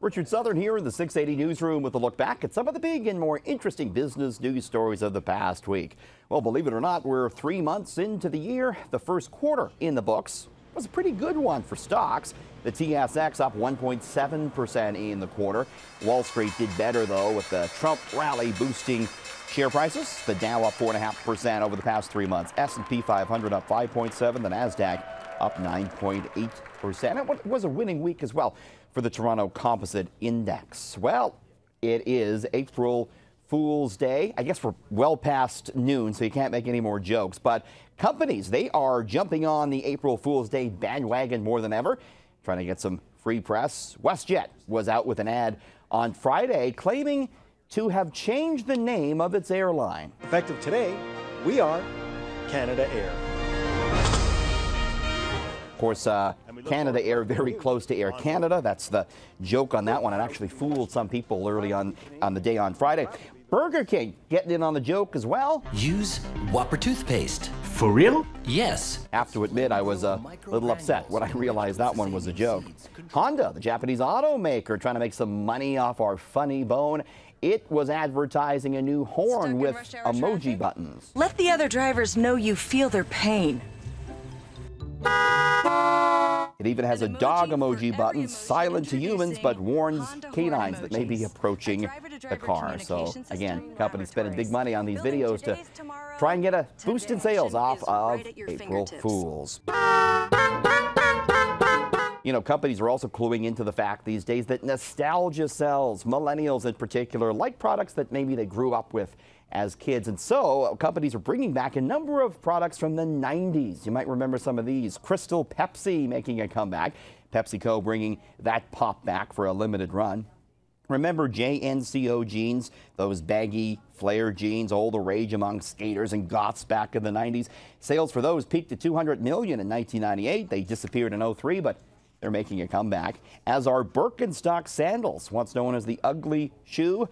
Richard Southern here in the 680 newsroom with a look back at some of the big and more interesting business news stories of the past week. Well, believe it or not, we're 3 months into the year. The first quarter in the books was a pretty good one for stocks. The TSX up 1.7% in the quarter. Wall Street did better, though, with the Trump rally boosting share prices. The Dow up 4.5% over the past 3 months. S&P 500 up 5.7%. The NASDAQ up 9.8%. It was a winning week as well for the Toronto Composite Index. Well, it is April Fool's Day. I guess we're well past noon, so you can't make any more jokes. But companies, they are jumping on the April Fool's Day bandwagon more than ever, trying to get some free press. WestJet was out with an ad on Friday claiming to have changed the name of its airline. Effective today, we are Canada Air. Of course, Canada Air very close to Air Canada. That's the joke on that one. It actually fooled some people early on the day on Friday. Burger King getting in on the joke as well. Use Whopper toothpaste. For real? Yes. I have to admit, I was a little upset when I realized that one was a joke. Honda, the Japanese automaker, trying to make some money off our funny bone. It was advertising a new horn with emoji buttons. Let the other drivers know you feel their pain. It even has a dog emoji button, silent to humans, but warns canines that may be approaching the car. So again, companies spending big money on these videos to try and get a boost in sales off of April Fools. You know, companies are also cluing into the fact these days that nostalgia sells. Millennials in particular like products that maybe they grew up with as kids. And so companies are bringing back a number of products from the 90s. You might remember some of these. Crystal Pepsi making a comeback. PepsiCo bringing that pop back for a limited run. Remember JNCO jeans, those baggy flare jeans, all the rage among skaters and goths back in the 90s. Sales for those peaked at $200 million in 1998. They disappeared in 2003, but they're making a comeback. As are Birkenstock sandals, once known as the ugly shoe.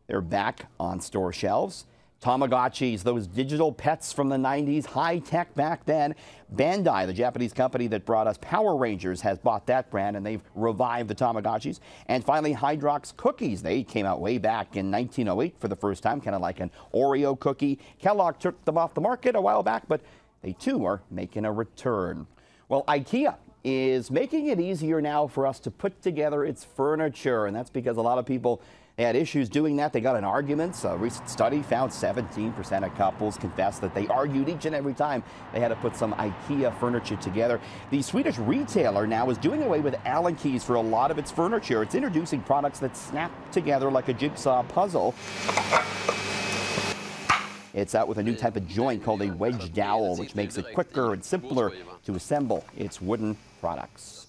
They're back on store shelves. Tamagotchis, those digital pets from the 90s, high tech back then. Bandai, the Japanese company that brought us Power Rangers, has bought that brand, and they've revived the Tamagotchis. And finally, Hydrox cookies. They came out way back in 1908 for the first time, kind of like an Oreo cookie. Kellogg took them off the market a while back, but they too are making a return. Well, IKEA is making it easier now for us to put together its furniture, and that's because a lot of people had issues doing that. They got in arguments. A recent study found 17% of couples confessed that they argued each and every time they had to put some IKEA furniture together. The Swedish retailer now is doing away with Allen keys for a lot of its furniture. It's introducing products that snap together like a jigsaw puzzle. It's out with a new type of joint called a wedge dowel, which makes it quicker and simpler to assemble its wooden products.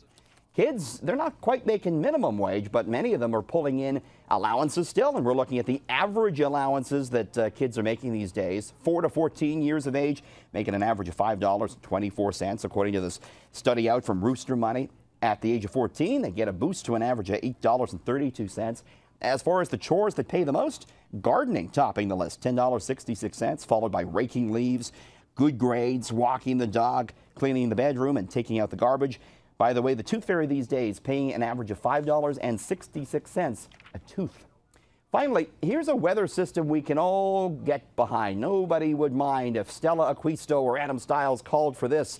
Kids, they're not quite making minimum wage, but many of them are pulling in allowances still, and we're looking at the average allowances that kids are making these days. 4 to 14 years of age, making an average of $5.24, according to this study out from Rooster Money. At the age of 14, they get a boost to an average of $8.32. As far as the chores that pay the most, gardening topping the list, $10.66, followed by raking leaves, good grades, walking the dog, cleaning the bedroom, and taking out the garbage. By the way, the tooth fairy these days paying an average of $5.66 a tooth. Finally, here's a weather system we can all get behind. Nobody would mind if Stella Aquisto or Adam Stiles called for this.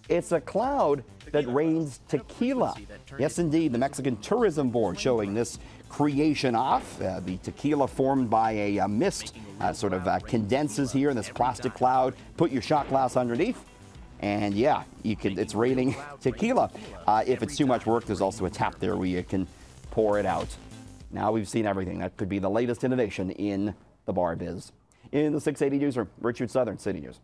It's a cloud that rains tequila. Yes, indeed, the Mexican Tourism Board showing this creation off. The tequila formed by a mist sort of condenses here in this plastic cloud. Put your shot glass underneath. And yeah, it's raining tequila. If it's too much work, there's also a tap there where you can pour it out. Now we've seen everything. That could be the latest innovation in the bar biz. In the 680 newsroom, Richard Southern, City News.